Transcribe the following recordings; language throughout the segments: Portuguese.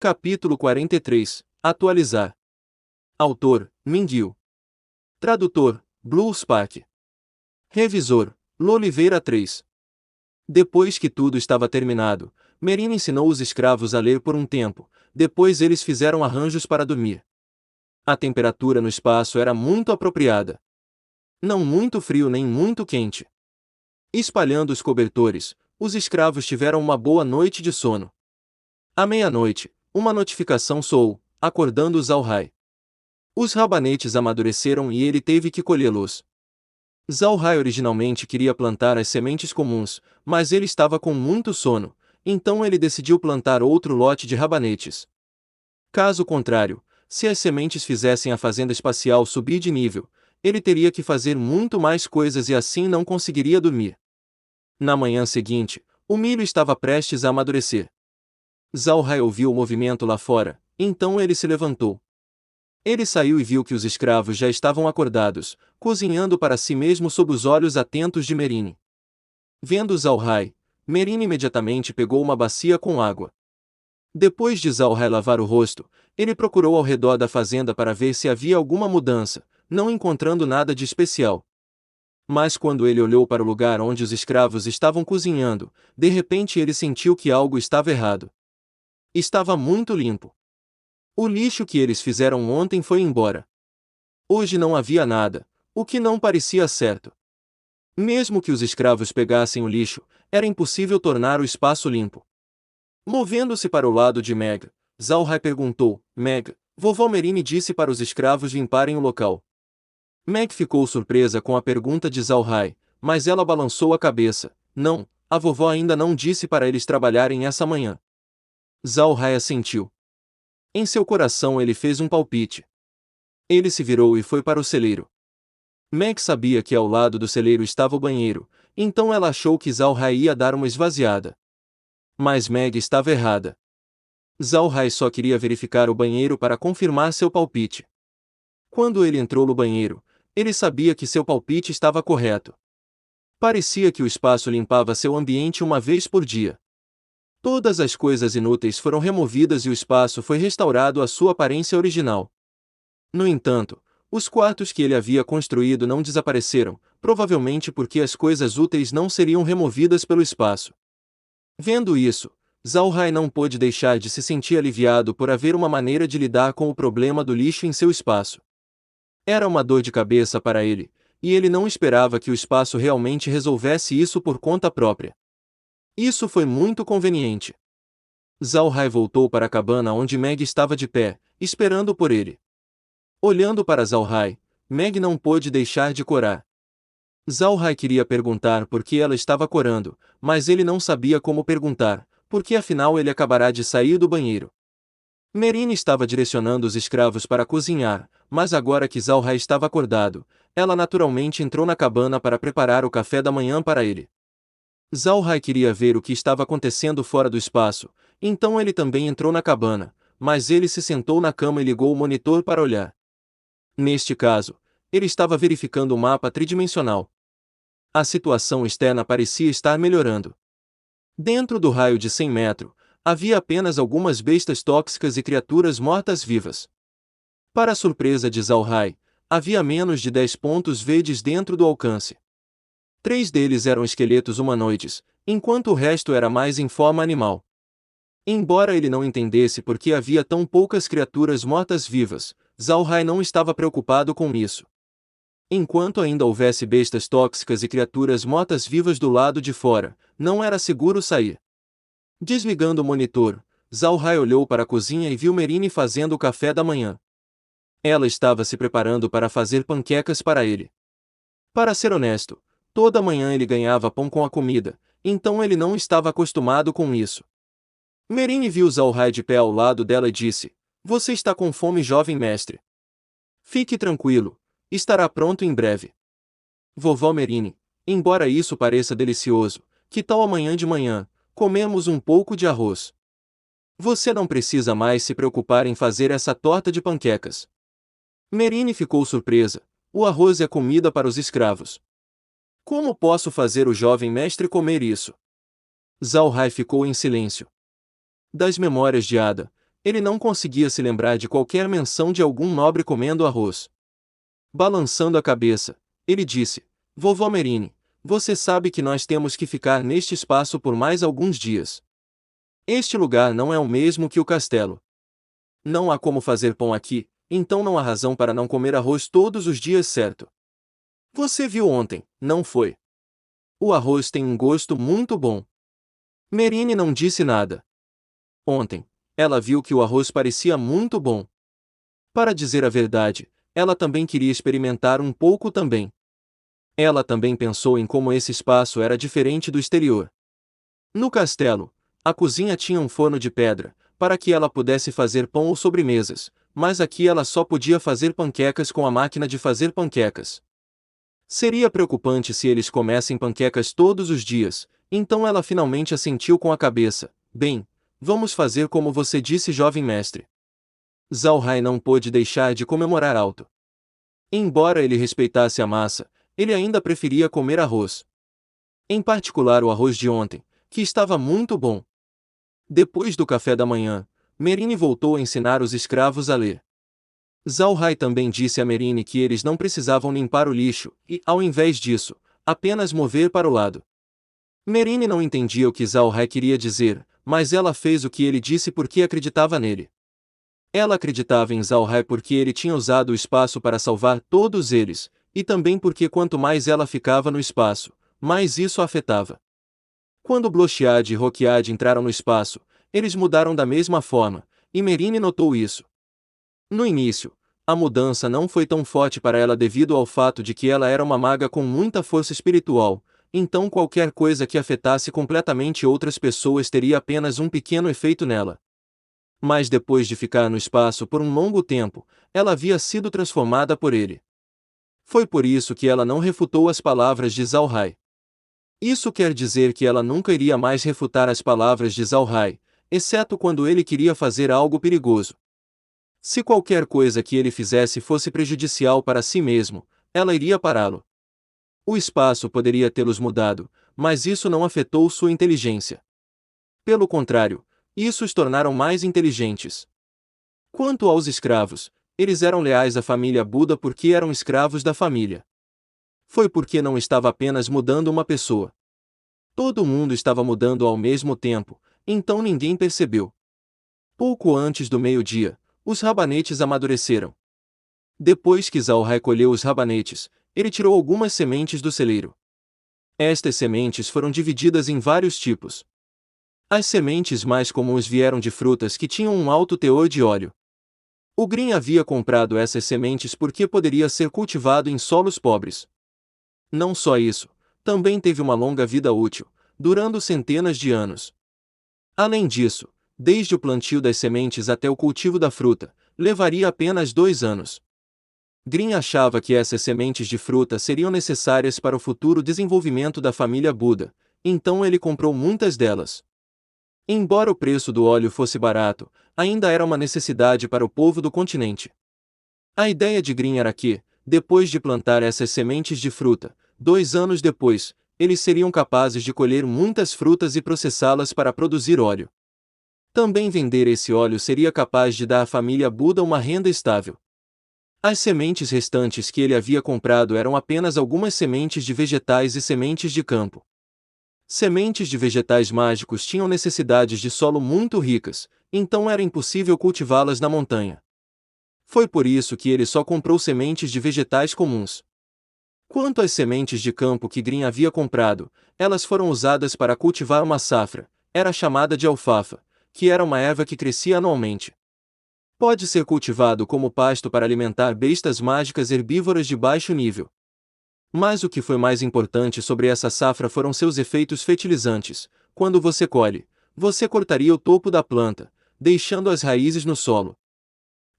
Capítulo 43. Atualizar. Autor: Mindil. Tradutor: Blue Spark. Revisor: Loliveira 3. Depois que tudo estava terminado, Merino ensinou os escravos a ler por um tempo, depois eles fizeram arranjos para dormir. A temperatura no espaço era muito apropriada. Não muito frio nem muito quente. Espalhando os cobertores, os escravos tiveram uma boa noite de sono. À meia-noite, uma notificação soou, acordando Zalhai. Os rabanetes amadureceram e ele teve que colhê-los. Zalhai originalmente queria plantar as sementes comuns, mas ele estava com muito sono, então ele decidiu plantar outro lote de rabanetes. Caso contrário, se as sementes fizessem a fazenda espacial subir de nível, ele teria que fazer muito mais coisas e assim não conseguiria dormir. Na manhã seguinte, o milho estava prestes a amadurecer. Zalhai ouviu o movimento lá fora, então ele se levantou. Ele saiu e viu que os escravos já estavam acordados, cozinhando para si mesmo sob os olhos atentos de Merine. Vendo Zalhai, Merine imediatamente pegou uma bacia com água. Depois de Zalhai lavar o rosto, ele procurou ao redor da fazenda para ver se havia alguma mudança, não encontrando nada de especial. Mas quando ele olhou para o lugar onde os escravos estavam cozinhando, de repente ele sentiu que algo estava errado. Estava muito limpo. O lixo que eles fizeram ontem foi embora. Hoje não havia nada, o que não parecia certo. Mesmo que os escravos pegassem o lixo, era impossível tornar o espaço limpo. Movendo-se para o lado de Meg, Zalhai perguntou: Meg, vovó Merine disse para os escravos limparem o local. Meg ficou surpresa com a pergunta de Zalhai, mas ela balançou a cabeça: não, a vovó ainda não disse para eles trabalharem essa manhã. Zalhai assentiu. Em seu coração ele fez um palpite. Ele se virou e foi para o celeiro. Meg sabia que ao lado do celeiro estava o banheiro, então ela achou que Zalhai ia dar uma esvaziada. Mas Meg estava errada. Zalhai só queria verificar o banheiro para confirmar seu palpite. Quando ele entrou no banheiro, ele sabia que seu palpite estava correto. Parecia que o espaço limpava seu ambiente uma vez por dia. Todas as coisas inúteis foram removidas e o espaço foi restaurado à sua aparência original. No entanto, os quartos que ele havia construído não desapareceram, provavelmente porque as coisas úteis não seriam removidas pelo espaço. Vendo isso, Zalhai não pôde deixar de se sentir aliviado por haver uma maneira de lidar com o problema do lixo em seu espaço. Era uma dor de cabeça para ele, e ele não esperava que o espaço realmente resolvesse isso por conta própria. Isso foi muito conveniente. Zalhai voltou para a cabana onde Meg estava de pé, esperando por ele. Olhando para Zalhai, Meg não pôde deixar de corar. Zalhai queria perguntar por que ela estava corando, mas ele não sabia como perguntar, porque afinal ele acabará de sair do banheiro. Merine estava direcionando os escravos para cozinhar, mas agora que Zalhai estava acordado, ela naturalmente entrou na cabana para preparar o café da manhã para ele. Zalhai queria ver o que estava acontecendo fora do espaço, então ele também entrou na cabana, mas ele se sentou na cama e ligou o monitor para olhar. Neste caso, ele estava verificando o mapa tridimensional. A situação externa parecia estar melhorando. Dentro do raio de 100 metros, havia apenas algumas bestas tóxicas e criaturas mortas-vivas. Para a surpresa de Zalhai, havia menos de 10 pontos verdes dentro do alcance. 3 deles eram esqueletos humanoides, enquanto o resto era mais em forma animal. Embora ele não entendesse por que havia tão poucas criaturas mortas-vivas, Zalhai não estava preocupado com isso. Enquanto ainda houvesse bestas tóxicas e criaturas mortas-vivas do lado de fora, não era seguro sair. Desligando o monitor, Zalhai olhou para a cozinha e viu Merine fazendo o café da manhã. Ela estava se preparando para fazer panquecas para ele. Para ser honesto, toda manhã ele ganhava pão com a comida, então ele não estava acostumado com isso. Merine viu Zalhai de pé ao lado dela e disse: Você está com fome, jovem mestre? Fique tranquilo, estará pronto em breve. Vovó Merine, embora isso pareça delicioso, que tal amanhã de manhã, comemos um pouco de arroz? Você não precisa mais se preocupar em fazer essa torta de panquecas. Merine ficou surpresa: o arroz é comida para os escravos. Como posso fazer o jovem mestre comer isso? Zalhai ficou em silêncio. Das memórias de Ada, Ele não conseguia se lembrar de qualquer menção de algum nobre comendo arroz. Balançando a cabeça, ele disse: Vovó Merine, você sabe que nós temos que ficar neste espaço por mais alguns dias. Este lugar não é o mesmo que o castelo. Não há como fazer pão aqui, então não há razão para não comer arroz todos os dias, certo? Você viu ontem, não foi? O arroz tem um gosto muito bom. Merine não disse nada. Ontem, ela viu que o arroz parecia muito bom. Para dizer a verdade, ela também queria experimentar um pouco também. Ela também pensou em como esse espaço era diferente do exterior. No castelo, a cozinha tinha um forno de pedra, para que ela pudesse fazer pão ou sobremesas, mas aqui ela só podia fazer panquecas com a máquina de fazer panquecas. Seria preocupante se eles comessem panquecas todos os dias, então ela finalmente assentiu com a cabeça. Bem, vamos fazer como você disse, jovem mestre. Zhao Hai não pôde deixar de comemorar alto. Embora ele respeitasse a massa, ele ainda preferia comer arroz. Em particular o arroz de ontem, que estava muito bom. Depois do café da manhã, Merine voltou a ensinar os escravos a ler. Zhao Hai também disse a Merine que eles não precisavam limpar o lixo e, ao invés disso, apenas mover para o lado. Merine não entendia o que Zhao Hai queria dizer, mas ela fez o que ele disse porque acreditava nele. Ela acreditava em Zhao Hai porque ele tinha usado o espaço para salvar todos eles, e também porque quanto mais ela ficava no espaço, mais isso a afetava. Quando Blochiad e Roquiad entraram no espaço, eles mudaram da mesma forma, e Merine notou isso. No início, a mudança não foi tão forte para ela devido ao fato de que ela era uma maga com muita força espiritual, então qualquer coisa que afetasse completamente outras pessoas teria apenas um pequeno efeito nela. Mas depois de ficar no espaço por um longo tempo, ela havia sido transformada por ele. Foi por isso que ela não refutou as palavras de Zhao Hai. Isso quer dizer que ela nunca iria mais refutar as palavras de Zhao Hai, exceto quando ele queria fazer algo perigoso. Se qualquer coisa que ele fizesse fosse prejudicial para si mesmo, ela iria pará-lo. O espaço poderia tê-los mudado, mas isso não afetou sua inteligência. Pelo contrário, isso os tornaram mais inteligentes. Quanto aos escravos, eles eram leais à família Buda porque eram escravos da família. Foi porque não estava apenas mudando uma pessoa. Todo mundo estava mudando ao mesmo tempo, então ninguém percebeu. Pouco antes do meio-dia, os rabanetes amadureceram. Depois que Zhao Hai colheu os rabanetes, ele tirou algumas sementes do celeiro. Estas sementes foram divididas em vários tipos. As sementes mais comuns vieram de frutas que tinham um alto teor de óleo. O Green havia comprado essas sementes porque poderia ser cultivado em solos pobres. Não só isso, também teve uma longa vida útil, durando centenas de anos. Além disso, desde o plantio das sementes até o cultivo da fruta, levaria apenas 2 anos. Green achava que essas sementes de fruta seriam necessárias para o futuro desenvolvimento da família Buda, então ele comprou muitas delas. Embora o preço do óleo fosse barato, ainda era uma necessidade para o povo do continente. A ideia de Green era que, depois de plantar essas sementes de fruta, 2 anos depois, eles seriam capazes de colher muitas frutas e processá-las para produzir óleo. Também vender esse óleo seria capaz de dar à família Buda uma renda estável. As sementes restantes que ele havia comprado eram apenas algumas sementes de vegetais e sementes de campo. Sementes de vegetais mágicos tinham necessidades de solo muito ricas, então era impossível cultivá-las na montanha. Foi por isso que ele só comprou sementes de vegetais comuns. Quanto às sementes de campo que Green havia comprado, elas foram usadas para cultivar uma safra, era chamada de alfafa, que era uma erva que crescia anualmente. Pode ser cultivado como pasto para alimentar bestas mágicas herbívoras de baixo nível. Mas o que foi mais importante sobre essa safra foram seus efeitos fertilizantes. Quando você colhe, você cortaria o topo da planta, deixando as raízes no solo.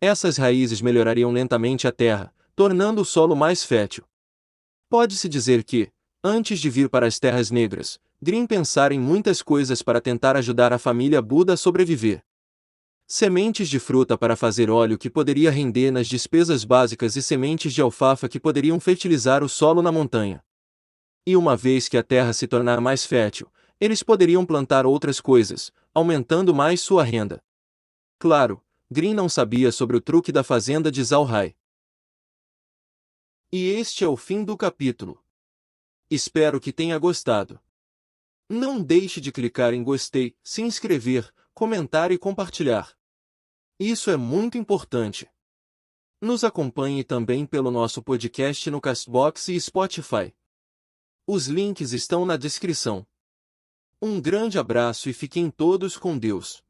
Essas raízes melhorariam lentamente a terra, tornando o solo mais fértil. Pode-se dizer que, antes de vir para as Terras Negras, Green pensara em muitas coisas para tentar ajudar a família Buda a sobreviver. Sementes de fruta para fazer óleo que poderia render nas despesas básicas e sementes de alfafa que poderiam fertilizar o solo na montanha. E uma vez que a terra se tornar mais fértil, eles poderiam plantar outras coisas, aumentando mais sua renda. Claro, Green não sabia sobre o truque da fazenda de Zalhai. E este é o fim do capítulo. Espero que tenha gostado. Não deixe de clicar em gostei, se inscrever, comentar e compartilhar. Isso é muito importante. Nos acompanhe também pelo nosso podcast no Castbox e Spotify. Os links estão na descrição. Um grande abraço e fiquem todos com Deus.